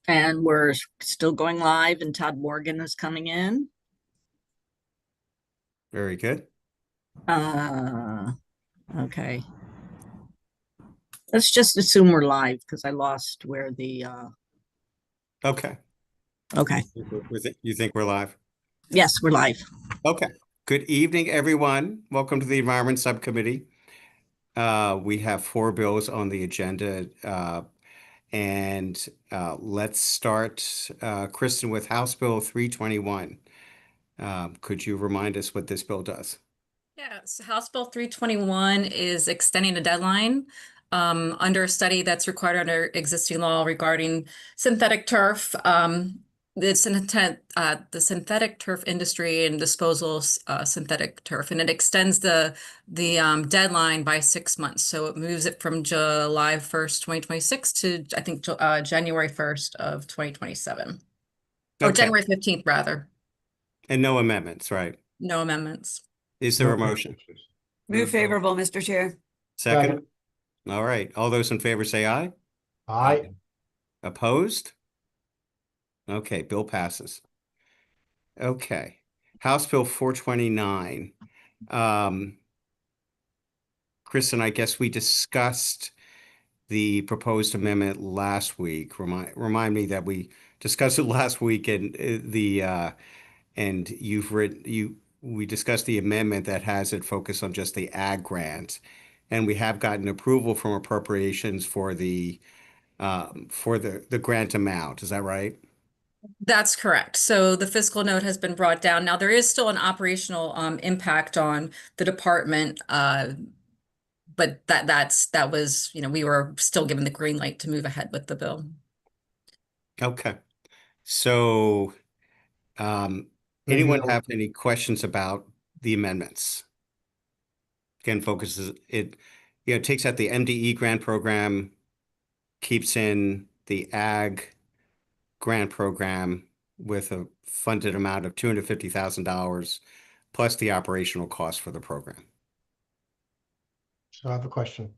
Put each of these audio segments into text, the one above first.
And we're still going live, and Todd Morgan is coming in. Very good. Okay. Let's just assume we're live because I lost where the Okay. okay. You think we're live? Yes, we're live. Okay. Good evening, everyone. Welcome to the Environment Subcommittee. We have 4 bills on the agenda, and let's start, Kristen, with House Bill 321. Could you remind us what this bill does? Yeah, so House Bill 321 is extending a deadline under a study that's required under existing law regarding synthetic turf. The synthetic turf industry and disposal of synthetic turf, and it extends the deadline by 6 months. So it moves it from July 1st, 2026 to I think January 1st of 2027, or Okay. January 15th rather. And no amendments, right? No amendments. Is there a motion? Move favorable, Mr. Chair. Second? All right. All those in favor say aye. Aye. Opposed? Okay, bill passes. Okay. House Bill 429. Kristen, I guess we discussed the proposed amendment last week. Remind me that we discussed it last week, and we discussed the amendment that has it focus on just the ag grant, and we have gotten approval from appropriations for the grant amount. Is that right? That's correct. So the fiscal note has been brought down. Now there is still an operational impact on the department, but that was, we were still given the green light to move ahead with the bill. Okay. So, anyone have any questions about the amendments? Again, takes out the MDE grant program, keeps in the ag grant program with a funded amount of $250,000 plus the operational cost for the program. So I have a question.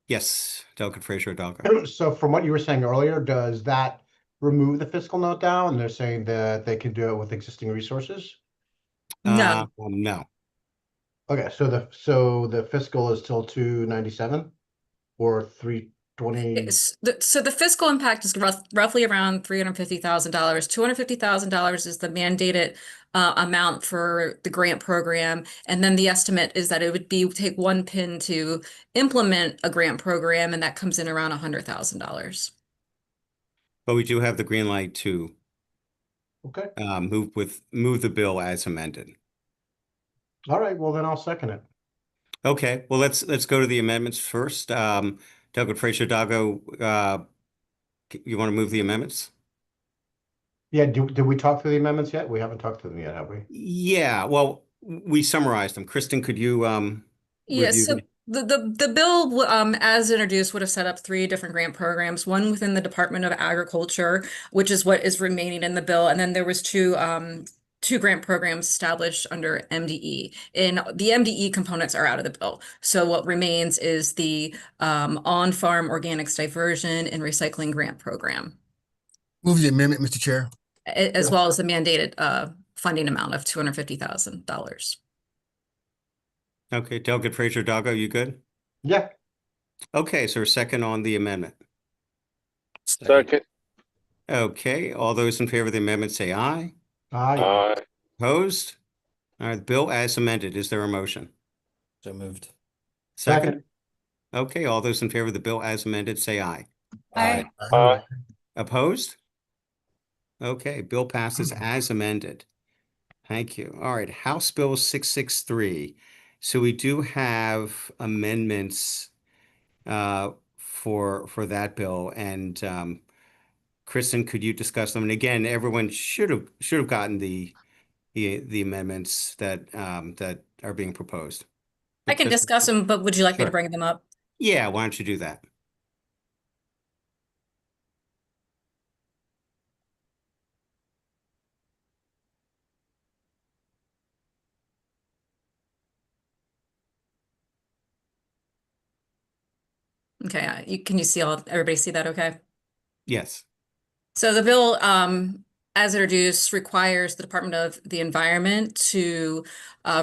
Yes, Delegate Fraser-Hidalgo. So from what you were saying earlier, does that remove the fiscal note down? And they're saying that they can do it with existing resources? No. No. Okay, so the fiscal is still 297 or 320? So the fiscal impact is roughly around $350,000. $250,000 is the mandated amount for the grant program. And then the estimate is that it would take one pin to implement a grant program, and that comes in around $100,000. But we do have the green light to Okay. move the bill as amended. All right, well then I'll second it. Okay, well let's go to the amendments first. Delegate Fraser-Hidalgo, you want to move the amendments? Yeah, did we talk through the amendments yet? We haven't talked through them yet, have we? Yeah, well, we summarized them. Kristen, could you Yes, review so the bill as introduced would have set up 3 different grant programs, one within the Department of Agriculture, which is what is remaining in the bill, and then there was two grant programs established under MDE. And the MDE components are out of the bill. So what remains is the on-farm organics diversion and recycling grant program, Move the amendment, Mr. Chair. as well as the mandated funding amount of $250,000. Okay, Delegate Fraser-Hidalgo, you good? Yeah. Okay, so a second on the amendment. Second. Okay, all those in favor of the amendment say aye. Aye. Aye. Opposed? All right, the bill as amended. Is there a motion? So moved. Second? Okay, all those in favor of the bill as amended say aye. Aye. Aye. Opposed? Okay, bill passes as amended. Thank you. All right, House Bill 663. So we do have amendments for that bill, and Kristen, could you discuss them? And again, everyone should have gotten the amendments that that are being proposed. I can discuss them, but would you like me to Sure. bring them up? Yeah, why don't you do that? Okay, can you see everybody see that okay? Yes. So the bill, as introduced, requires the Department of the Environment to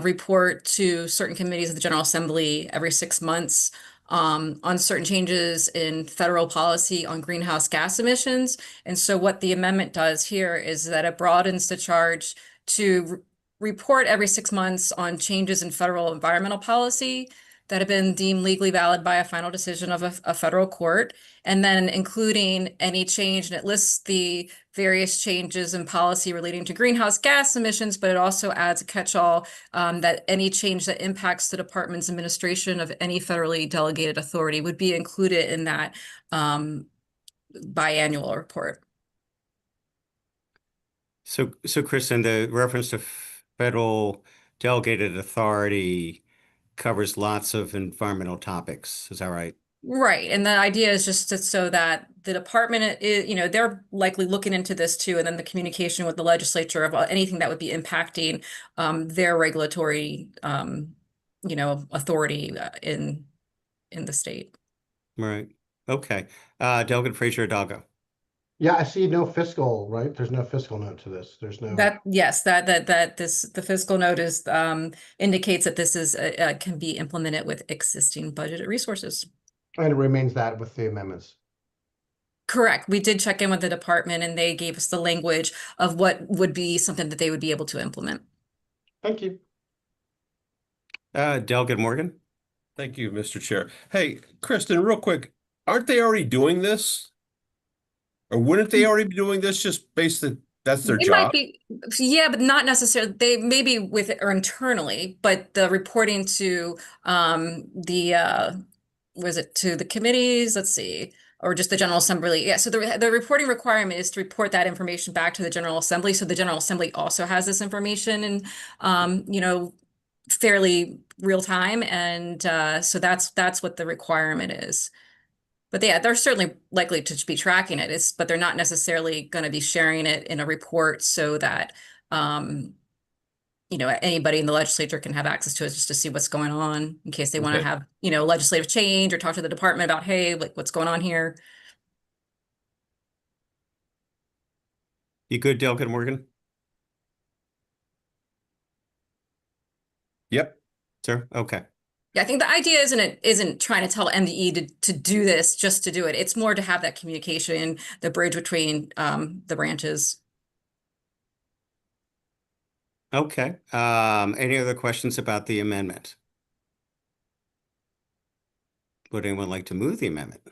report to certain committees of the General Assembly every 6 months on certain changes in federal policy on greenhouse gas emissions. And so what the amendment does here is that it broadens the charge to report every 6 months on changes in federal environmental policy that have been deemed legally valid by a final decision of a federal court, and then including any change, and it lists the various changes in policy relating to greenhouse gas emissions, but it also adds a catch-all that any change that impacts the department's administration of any federally delegated authority would be included in that biannual report. So Kristen, the reference to federal delegated authority covers lots of environmental topics. Is that right? Right, and the idea is just so that the department is, they're likely looking into this too, and then the communication with the legislature about anything that would be impacting their regulatory, authority in the state. Right. Okay. Delegate Frazier Hidalgo. Yeah, I see no fiscal, right? There's no fiscal note to this. There's no. The fiscal note is indicates that this is can be implemented with existing budgeted resources. And it remains that with the amendments. Correct. We did check in with the department and they gave us the language of what would be something that they would be able to implement. Thank you. Delegate Morgan. Thank you, Mr. Chair. Hey, Kristen, real quick, aren't they already doing this? Or wouldn't they already be doing this just based on that's their It job? might be, yeah, but not necessarily. They maybe with or internally, but the reporting to was it to the committees? Let's see, or just the General Assembly. Yeah, so the reporting requirement is to report that information back to the General Assembly. So the General Assembly also has this information and fairly real time, and so that's what the requirement is. But yeah, they're certainly likely to be tracking it. But they're not necessarily going to be sharing it in a report so that anybody in the legislature can have access to it just to see what's going on in case they want to have legislative change or talk to the department about, hey, like what's going on here. You good, Delegate Morgan? Yep. Sir? Okay. Yeah, I think the idea isn't trying to tell MDE to do this just to do it. It's more to have that communication, the bridge between the branches. Okay. Any other questions about the amendment? Would anyone like to move the amendment?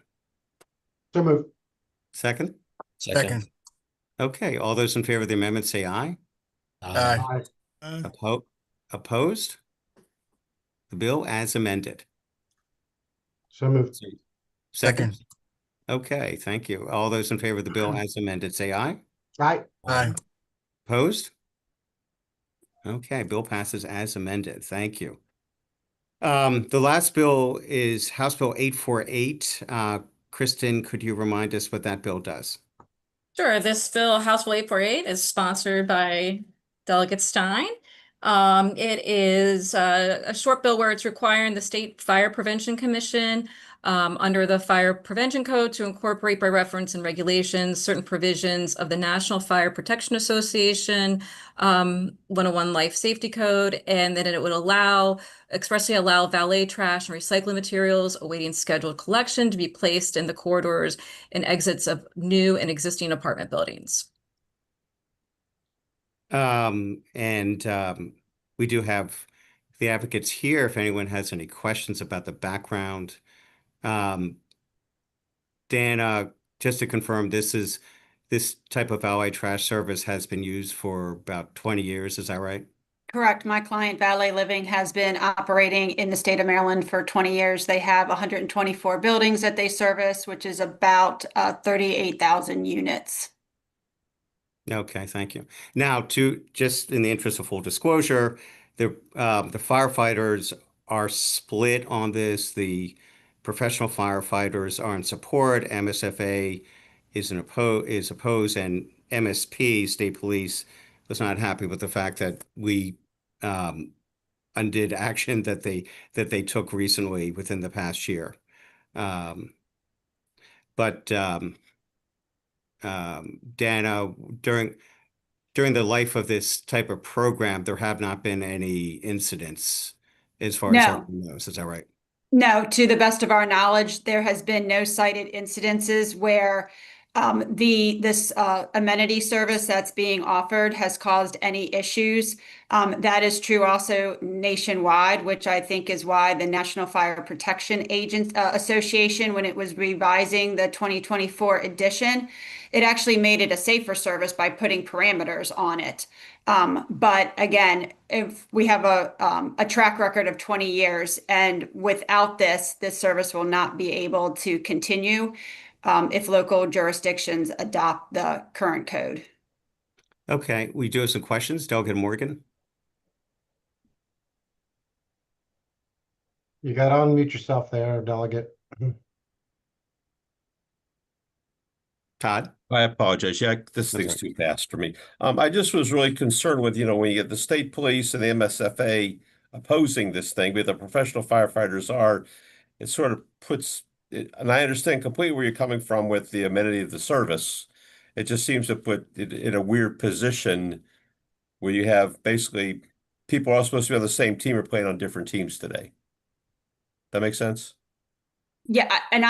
So move. Second? Second. Okay. All those in favor of the amendment say aye. Aye. Opposed? The bill as amended. So moved. Second. Okay, thank you. All those in favor of the bill as amended, say aye. Aye. Aye. Opposed? Okay, bill passes as amended. Thank you. The last bill is House Bill 848. Kristen, could you remind us what that bill does? Sure. This bill, House Bill 848, is sponsored by Delegate Stein. It is a short bill where it's requiring the State Fire Prevention Commission under the Fire Prevention Code to incorporate by reference and regulations certain provisions of the National Fire Protection Association 101 Life Safety Code, and then it would expressly allow valet trash and recycling materials awaiting scheduled collection to be placed in the corridors and exits of new and existing apartment buildings. We do have the advocates here if anyone has any questions about the background. Dan, just to confirm, this type of valet trash service has been used for about 20 years, is that right? Correct. My client, Valet Living, has been operating in the state of Maryland for 20 years. They have 124 buildings that they service, which is about 38,000 units. Okay, thank you. Now, just in the interest of full disclosure, the firefighters are split on this. The professional firefighters are in support. MSFA is opposed, and MSP, State Police, was not happy with the fact that we undid action that they took recently within the past year. But Dana, during the life of this type of program, there have not been any incidents as far as No. everyone knows. Is that right? No, to the best of our knowledge, there has been no cited incidences where this amenity service that's being offered has caused any issues. That is true also nationwide, which I think is why the National Fire Protection Association, when it was revising the 2024 edition, it actually made it a safer service by putting parameters on it. But again, if we have a track record of 20 years, and without this service will not be able to continue if local jurisdictions adopt the current code. Okay, we do have some questions. Delegate Morgan. You got to unmute yourself there, Delegate. Todd? I apologize. Yeah, this That's thing's right. too fast for me. I just was really concerned with, when you get the state police and the MSFA opposing this thing, but the professional firefighters are, it sort of puts it, and I understand completely where you're coming from with the amenity of the service. It just seems to put it in a weird position where you have basically people are supposed to be on the same team or playing on different teams today. That makes sense? Yeah, and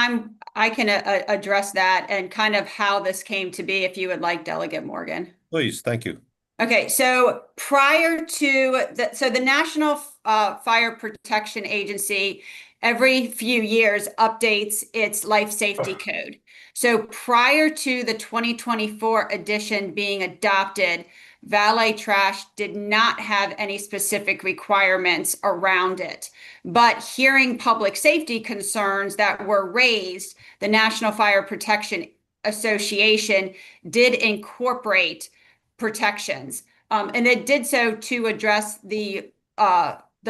I can address that and kind of how this came to be if you would like, Delegate Morgan. Please, thank you. Okay, so prior to the National Fire Protection Agency every few years updates its life safety code. So prior to the 2024 edition being adopted, valet trash did not have any specific requirements around it. But hearing public safety concerns that were raised, the National Fire Protection Association did incorporate protections. And it did so to address the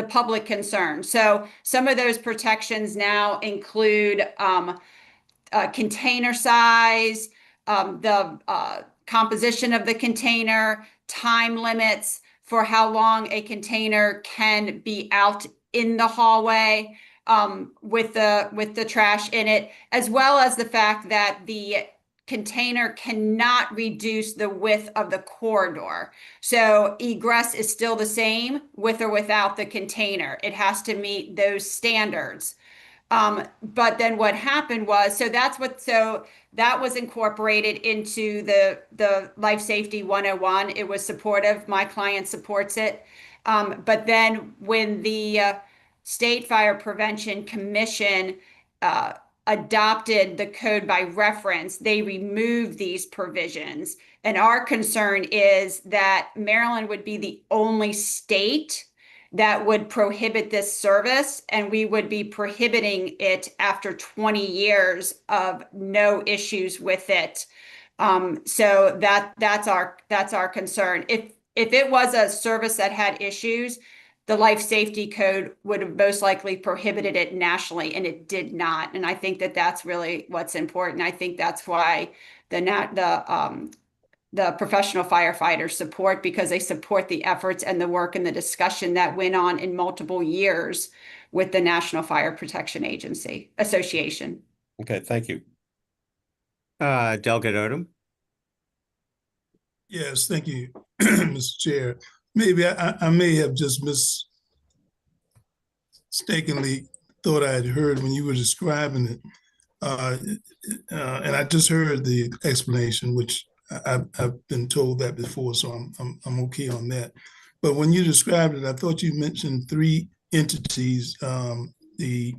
public concern. So some of those protections now include container size, the composition of the container, time limits for how long a container can be out in the hallway with the trash in it, as well as the fact that the container cannot reduce the width of the corridor. So egress is still the same with or without the container. It has to meet those standards. But then what happened was, so that was incorporated into the Life Safety 101. It was supportive. My client supports it. But then when the State Fire Prevention Commission adopted the code by reference, they removed these provisions. And our concern is that Maryland would be the only state that would prohibit this service, and we would be prohibiting it after 20 years of no issues with it. So that's our concern. If it was a service that had issues, the life safety code would have most likely prohibited it nationally, and it did not. And I think that that's really what's important. I think that's why the professional firefighters support, because they support the efforts and the work and the discussion that went on in multiple years with the National Fire Protection Association. Okay, thank you. Delegate Odom. Yes, thank you, Mr. Chair. Maybe I may have just mistakenly thought I had heard when you were describing it. And I just heard the explanation, which I've been told that before, so I'm okay on that. But when you described it, I thought you mentioned three entities. The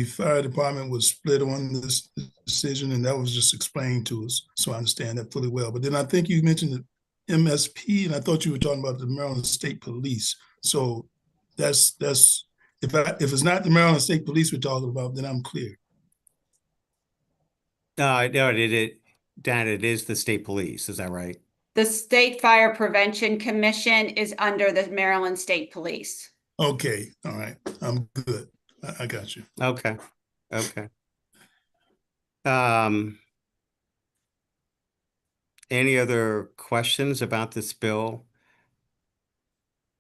fire department was split on this decision, and that was just explained to us, so I understand that fully well. But then I think you mentioned the MSP, and I thought you were talking about the Maryland State Police. So that's if it's not the Maryland State Police we're talking about, then I'm clear. No, Dan, it is the state police. Is that right? The State Fire Prevention Commission is under the Maryland State Police. Okay, all right, I'm good. I got you. Okay. Any other questions about this bill?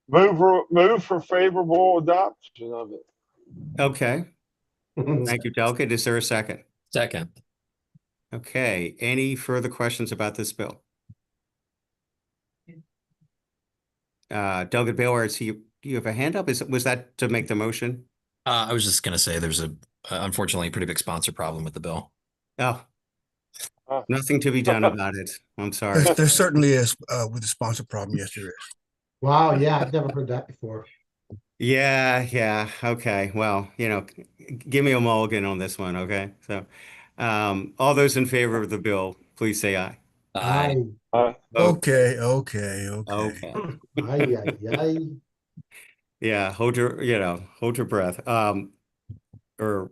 Move for favorable adoption of it. Okay. Thank you, Delegate. Is there a second? Second. Okay, any further questions about this bill? Delegate Baylor, you have a hand up? Was that to make the motion? I was just going to say there's unfortunately a pretty big sponsor problem with the bill. Oh, Uh, nothing to be done about it. I'm sorry. There certainly is with the sponsor problem. Yes, there is. Wow, yeah, I've never heard that before. Yeah. Okay. Well, give me a mulligan on this one. Okay. So, all those in favor of the bill, please say aye. Aye. uh, Okay. Okay. Aye, aye, aye. Yeah. Hold your breath. Or,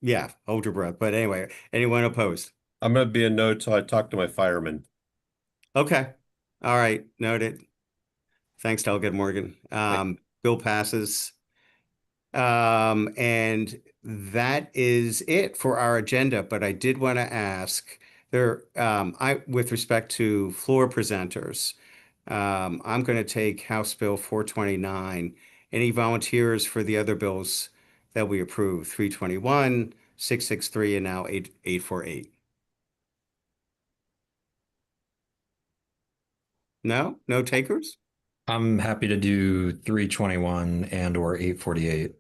yeah, hold your breath. But anyway, anyone opposed? I'm gonna be a no till I talk to my fireman. Okay. All right. Noted. Thanks, Delegate Morgan. Bill passes. And that is it for our agenda, but I did want to ask with respect to floor presenters, I'm going to take House Bill 429. Any volunteers for the other bills that we approve? 321, 663, and now 848. No takers? I'm happy to do 321 and or 848.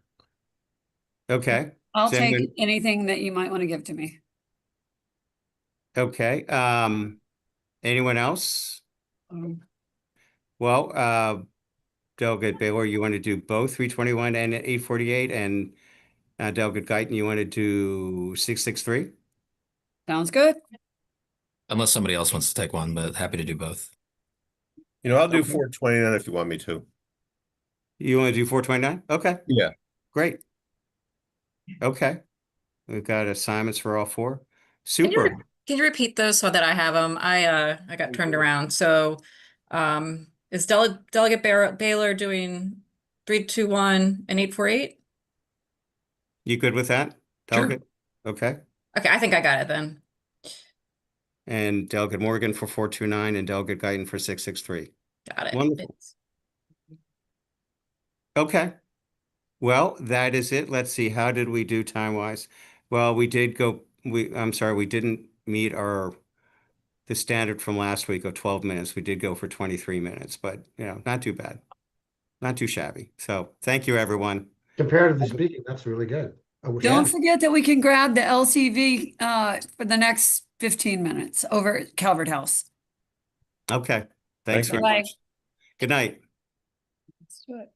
Okay. I'll Does take anyone- anything that you might want to give to me. Okay. Anyone else? Well, Delegate Baylor, you want to do both 321 and 848, and Delegate Guyton, you want to do 663? Sounds good. Unless somebody else wants to take one, but happy to do both. I'll do Okay. 429 if you want me to. You want to do 429? Okay, Yeah. great. Okay, we've got assignments for all four. Can you, Super. can you repeat those so that I have them? I got turned around. So, is Delegate Baylor doing 321 and 848? You good with that, Sure. Delegate? Okay. Okay, I think I got it then. And Delegate Morgan for 429 and Delegate Guyton for 663. Got it. Wonderful. Okay. Well, that is it. Let's see. How did we do time-wise? Well, we didn't meet the standard from last week of 12 minutes. We did go for 23 minutes, but not too bad. Not too shabby. So thank you, everyone. Comparatively speaking, that's really good. I wish. Don't forget that we can grab the LCV for the next 15 minutes over at Calvert House. Okay. Thanks very Bye. much. Good night. Let's do it.